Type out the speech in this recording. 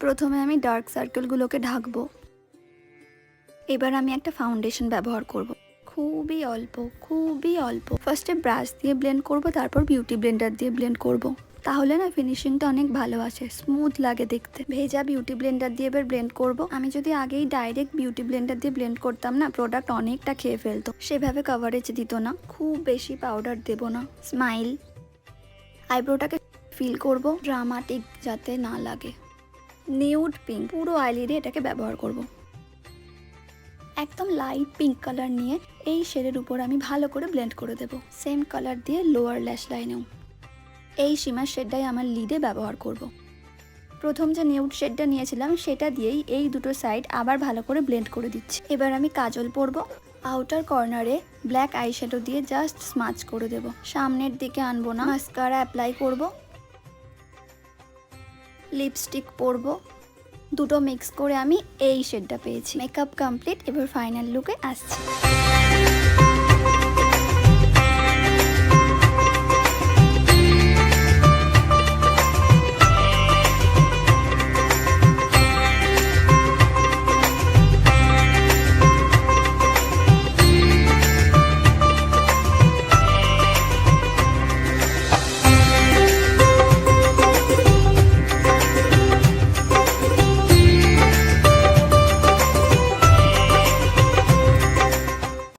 প্রথমে আমি ডার্ক সার্কেলগুলোকে ঢাকবো। এবার আমি একটা ফাউন্ডেশন ব্যবহার করব। খুবই অল্প। ফার্স্টে ব্রাশ দিয়ে ব্লেন্ড করব, তারপর বিউটি ব্লেন্ডার দিয়ে ব্লেন্ড করব। তাহলে না ফিনিশিংটা অনেক ভালো আসে, স্মুথ লাগে দেখতে। ভেজা বিউটি ব্লেন্ডার দিয়ে এবার ব্লেন্ড করব। আমি যদি আগেই ডাইরেক্ট বিউটি ব্লেন্ডার দিয়ে ব্লেন্ড করতাম না, প্রোডাক্ট অনেকটা খেয়ে ফেলতো, সেভাবে কভারেজ দিত না। খুব বেশি পাউডার দেব না। স্মাইল, আইব্রোটাকে ফিল করব, ড্রামাটিক যাতে না লাগে। নিউড পিঙ্ক, পুরো আইলিডে এটাকে ব্যবহার করব। একদম লাইট পিঙ্ক কালার নিয়ে এই শেডের উপর আমি ভালো করে ব্লেন্ড করে দেব। সেম কালার দিয়ে লোয়ার ল্যাশ লাইনেও এই শিমার শেডটাই আমার লিডে ব্যবহার করব। প্রথম যে নিউড শেডটা নিয়েছিলাম সেটা দিয়েই এই দুটো সাইড আবার ভালো করে ব্লেন্ড করে দিচ্ছি। এবার আমি কাজল পরব। আউটার কর্নারে ব্ল্যাক আইশ্যাডো দিয়ে জাস্ট স্মাচ করে দেব। সামনের দিকে আনবো না। মাস্কারা অ্যাপ্লাই করব, লিপস্টিক পরব। দুটো মিক্স করে আমি এই শেডটা পেয়েছি। মেকআপ কমপ্লিট, এবার ফাইনাল লুকে আসছি।